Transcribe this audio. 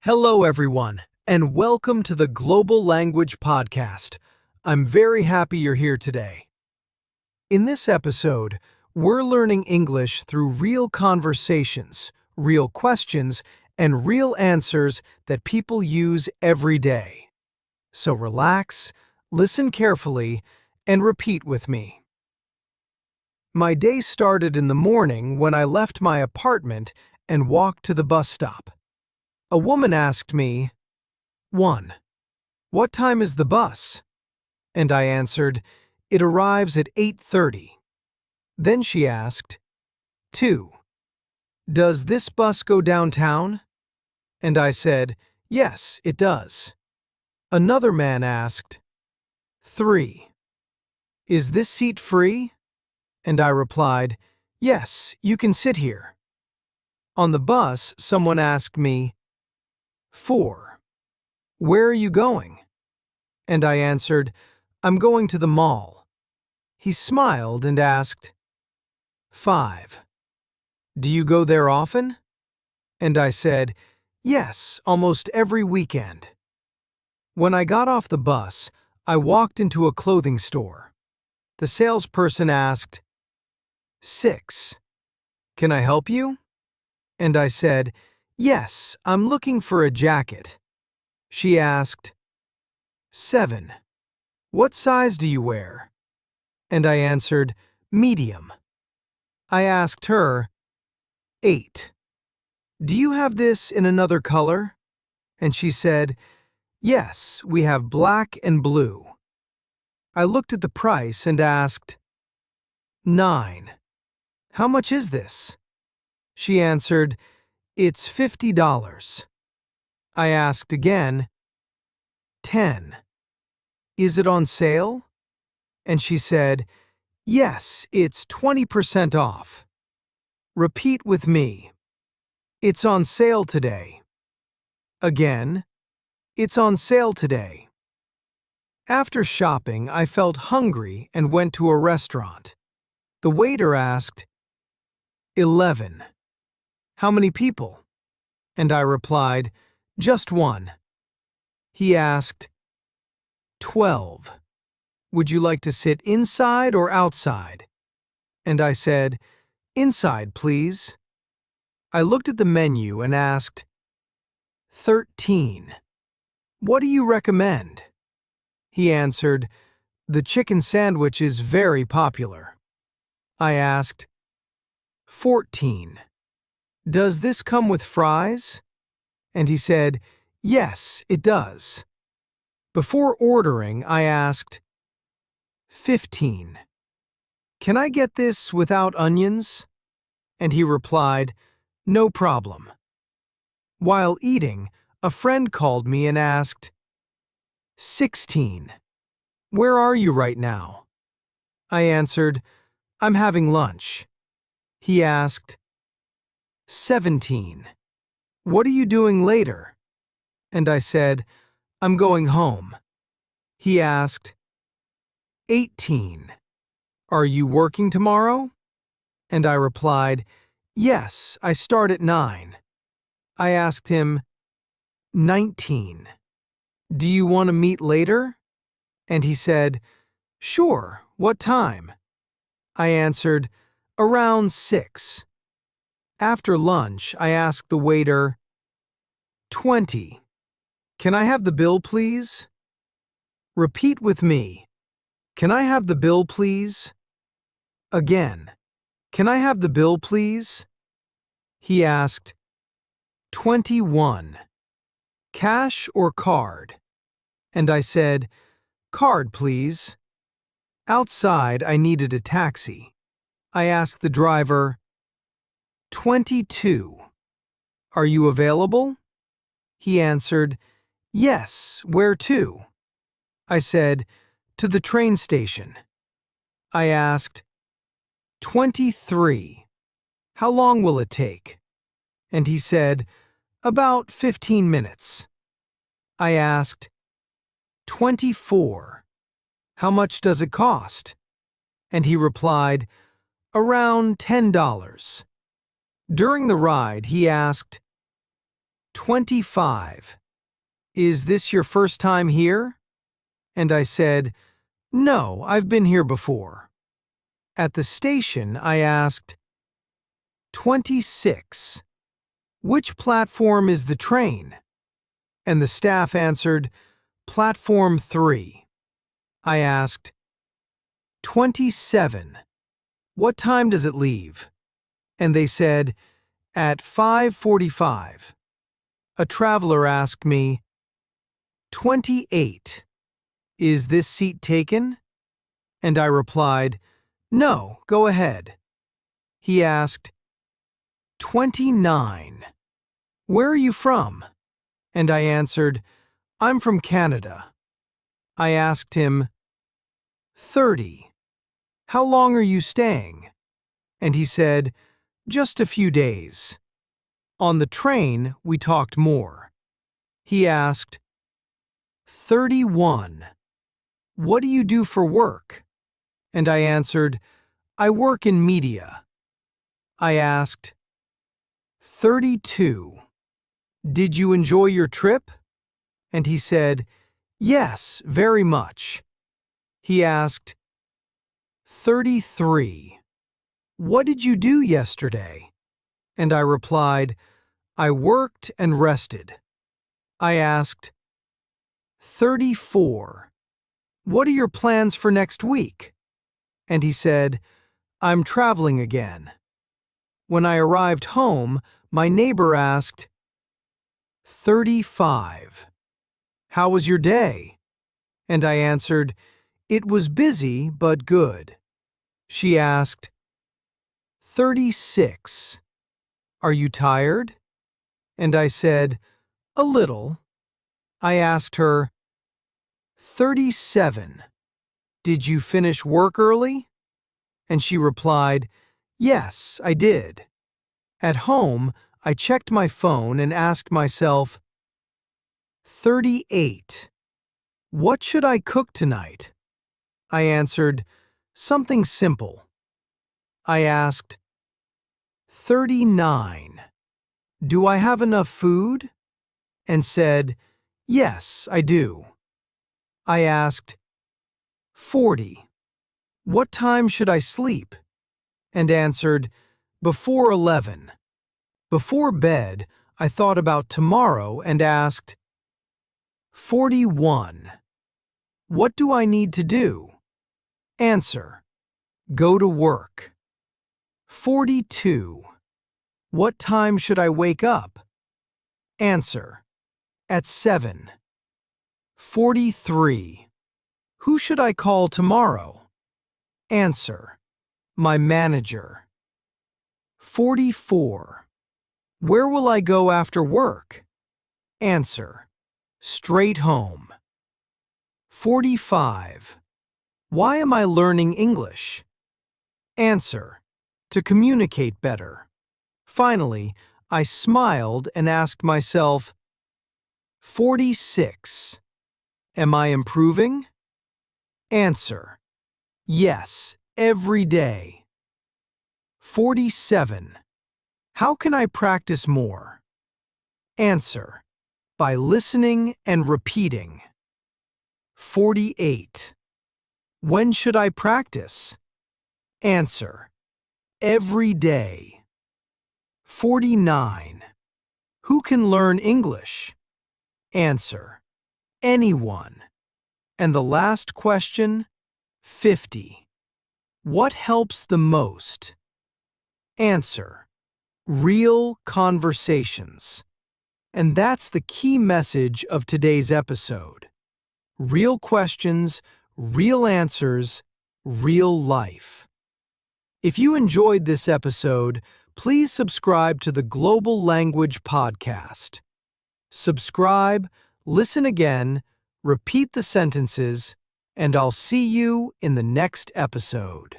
Hello, everyone, and welcome to the Global Language Podcast. I'm very happy you're here today. In this episode, we're learning English through real conversations, real questions, and real answers that people use every day. So relax, listen carefully, and repeat with me. My day started in the morning when I left my apartment and walked to the bus stop. A woman asked me, 1. What time is the bus? And I answered, it arrives at 8:30. Then she asked, 2. Does this bus go downtown? And I said, yes, it does. Another man asked, 3. Is this seat free? And I replied, yes, you can sit here. On the bus, someone asked me, 4. Where are you going? And I answered, I'm going to the mall. He smiled and asked, 5. Do you go there often? And I said, yes, almost every weekend. When I got off the bus, I walked into a clothing store. The salesperson asked, 6. Can I help you? And I said, yes, I'm looking for a jacket. She asked, 7. What size do you wear? And I answered, medium. I asked her, 8. Do you have this in another color? And she said, yes, we have black and blue. I looked at the price and asked, 9. How much is this? She answered, it's $50. I asked again, 10. Is it on sale? And she said, yes, it's 20% off. Repeat with me. It's on sale today. Again, it's on sale today. After shopping, I felt hungry and went to a restaurant. The waiter asked, 11. How many people? And I replied, just one. He asked, 12. Would you like to sit inside or outside? And I said, inside, please. I looked at the menu and asked, 13. What do you recommend? He answered, the chicken sandwich is very popular. I asked, 14. Does this come with fries? And he said, yes, it does. Before ordering, I asked, 15. Can I get this without onions? And he replied, no problem. While eating, a friend called me and asked, 16. Where are you right now? I answered, I'm having lunch. He asked, 17. What are you doing later? And I said, I'm going home. He asked, 18. Are you working tomorrow? And I replied, yes, I start at 9. I asked him, 19. Do you want to meet later? And he said, sure, what time? I answered, around 6. After lunch, I asked the waiter, 20. Can I have the bill, please? Repeat with me. Can I have the bill, please? Again. Can I have the bill, please? He asked, 21. Cash or card? And I said, card, please. Outside, I needed a taxi. I asked the driver, 22. Are you available? He answered, yes, where to? I said, to the train station. I asked, 23. How long will it take? And he said, about 15 minutes. I asked, 24. How much does it cost? And he replied, around $10. During the ride, he asked, 25. Is this your first time here? And I said, no, I've been here before. At the station, I asked, 26. Which platform is the train? And the staff answered, Platform 3. I asked, 27. What time does it leave? And they said, at 5:45. A traveler asked me, 28. Is this seat taken? And I replied, no, go ahead. He asked, 29. Where are you from? And I answered, I'm from Canada. I asked him, 30. How long are you staying? And he said, just a few days. On the train, we talked more. He asked, 31. What do you do for work? And I answered, I work in media. I asked, 32. Did you enjoy your trip? And he said, yes, very much. He asked, 33. What did you do yesterday? And I replied, I worked and rested. I asked, 34. What are your plans for next week? And he said, I'm traveling again. When I arrived home, my neighbor asked, 35. How was your day? And I answered, it was busy but good. She asked, 36. Are you tired? And I said, a little. I asked her, 37. Did you finish work early? And she replied, yes, I did. At home, I checked my phone and asked myself, 38. What should I cook tonight? I answered, something simple. I asked, 39. Do I have enough food? And said, yes, I do. I asked, 40. What time should I sleep? And answered, before 11. Before bed, I thought about tomorrow and asked, 41. What do I need to do? Answer, go to work. 42. What time should I wake up? Answer, at 7. 43. Who should I call tomorrow? Answer, my manager. 44. Where will I go after work? Answer, straight home. 45. Why am I learning English? Answer, to communicate better. Finally, I smiled and asked myself, 46. Am I improving? Answer, yes, every day. 47. How can I practice more? Answer, by listening and repeating. 48. When should I practice? Answer, every day. 49. Who can learn English? Answer, anyone. And the last question, 50. What helps the most? Answer, real conversations. And that's the key message of today's episode. Real questions, real answers, real life. If you enjoyed this episode, please subscribe to the Global Language Podcast. Subscribe, listen again, repeat the sentences, and I'll see you in the next episode.